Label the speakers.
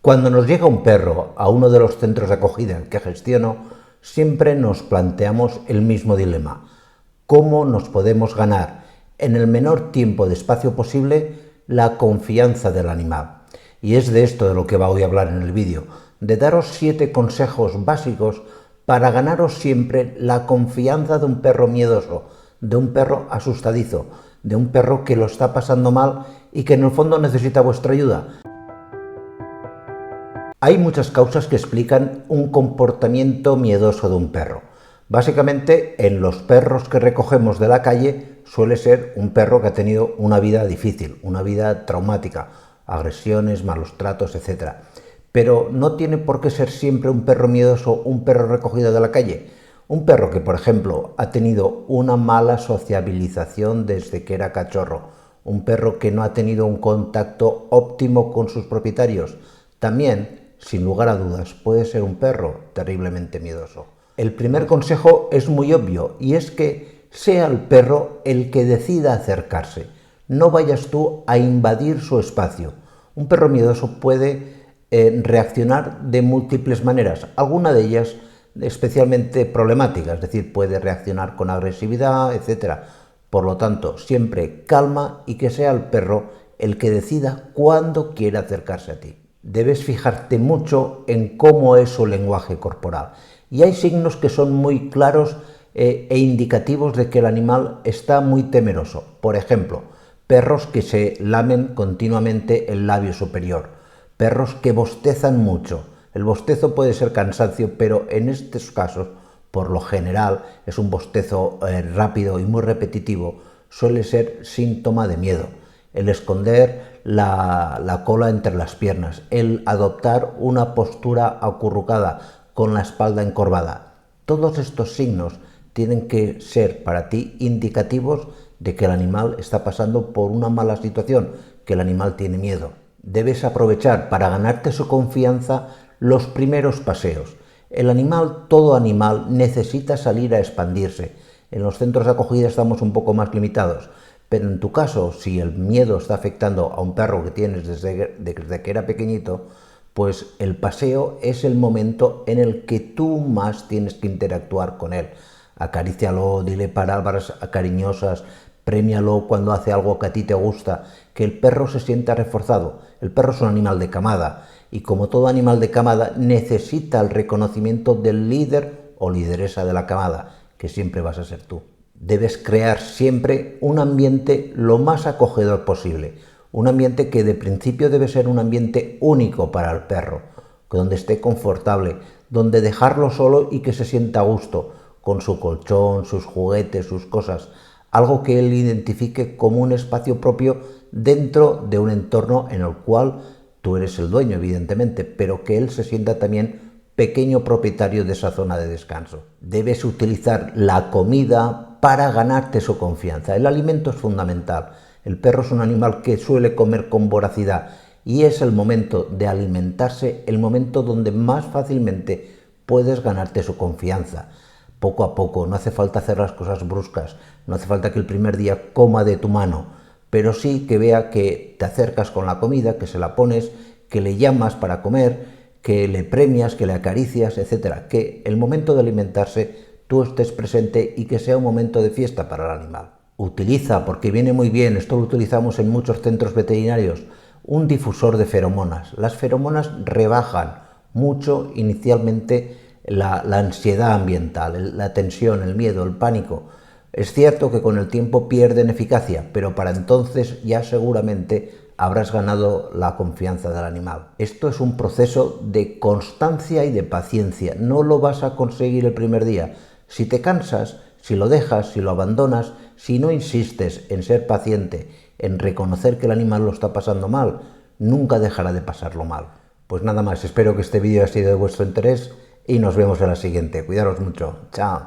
Speaker 1: Cuando nos llega un perro a uno de los centros de acogida que gestiono, siempre nos planteamos el mismo dilema: ¿cómo nos podemos ganar en el menor tiempo de espacio posible la confianza del animal? Y es de esto de lo que voy a hablar en el vídeo, de daros 7 consejos básicos para ganaros siempre la confianza de un perro miedoso, de un perro asustadizo, de un perro que lo está pasando mal y que en el fondo necesita vuestra ayuda. Hay muchas causas que explican un comportamiento miedoso de un perro. Básicamente, en los perros que recogemos de la calle suele ser un perro que ha tenido una vida difícil, una vida traumática, agresiones, malos tratos, etc. Pero no tiene por qué ser siempre un perro miedoso, un perro recogido de la calle. Un perro que, por ejemplo, ha tenido una mala sociabilización desde que era cachorro, un perro que no ha tenido un contacto óptimo con sus propietarios, también, sin lugar a dudas, puede ser un perro terriblemente miedoso. El primer consejo es muy obvio, y es que sea el perro el que decida acercarse. No vayas tú a invadir su espacio. Un perro miedoso puede reaccionar de múltiples maneras, alguna de ellas especialmente problemáticas, es decir, puede reaccionar con agresividad, etc. Por lo tanto, siempre calma y que sea el perro el que decida cuándo quiere acercarse a ti. Debes fijarte mucho en cómo es su lenguaje corporal. Y hay signos que son muy claros e indicativos de que el animal está muy temeroso. Por ejemplo, perros que se lamen continuamente el labio superior, perros que bostezan mucho. El bostezo puede ser cansancio, pero en estos casos, por lo general, es un bostezo rápido y muy repetitivo, suele ser síntoma de miedo. El esconder la cola entre las piernas, el adoptar una postura acurrucada con la espalda encorvada. Todos estos signos tienen que ser para ti indicativos de que el animal está pasando por una mala situación, que el animal tiene miedo. Debes aprovechar para ganarte su confianza los primeros paseos. Todo animal necesita salir a expandirse. En los centros de acogida estamos un poco más limitados, pero en tu caso, si el miedo está afectando a un perro que tienes desde que era pequeñito, pues el paseo es el momento en el que tú más tienes que interactuar con él. Acarícialo, dile palabras cariñosas, prémialo cuando hace algo que a ti te gusta, que el perro se sienta reforzado. El perro es un animal de camada y, como todo animal de camada, necesita el reconocimiento del líder o lideresa de la camada, que siempre vas a ser tú. Debes crear siempre un ambiente lo más acogedor posible, un ambiente que de principio debe ser un ambiente único para el perro, donde esté confortable, donde dejarlo solo y que se sienta a gusto, con su colchón, sus juguetes, sus cosas, algo que él identifique como un espacio propio dentro de un entorno en el cual tú eres el dueño, evidentemente, pero que él se sienta también pequeño propietario de esa zona de descanso. Debes utilizar la comida para ganarte su confianza. El alimento es fundamental. El perro es un animal que suele comer con voracidad y es el momento de alimentarse, el momento donde más fácilmente puedes ganarte su confianza. Poco a poco, no hace falta hacer las cosas bruscas, no hace falta que el primer día coma de tu mano, pero sí que vea que te acercas con la comida, que se la pones, que le llamas para comer, que le premias, que le acaricias, etc. Que el momento de alimentarse tú estés presente y que sea un momento de fiesta para el animal. Utiliza, porque viene muy bien, esto lo utilizamos en muchos centros veterinarios, un difusor de feromonas. Las feromonas rebajan mucho inicialmente la ansiedad ambiental, la tensión, el miedo, el pánico. Es cierto que con el tiempo pierden eficacia, pero para entonces ya seguramente habrás ganado la confianza del animal. Esto es un proceso de constancia y de paciencia. No lo vas a conseguir el primer día. Si te cansas, si lo dejas, si lo abandonas, si no insistes en ser paciente, en reconocer que el animal lo está pasando mal, nunca dejará de pasarlo mal. Pues nada más, espero que este vídeo haya sido de vuestro interés y nos vemos en la siguiente. Cuidaros mucho. Chao.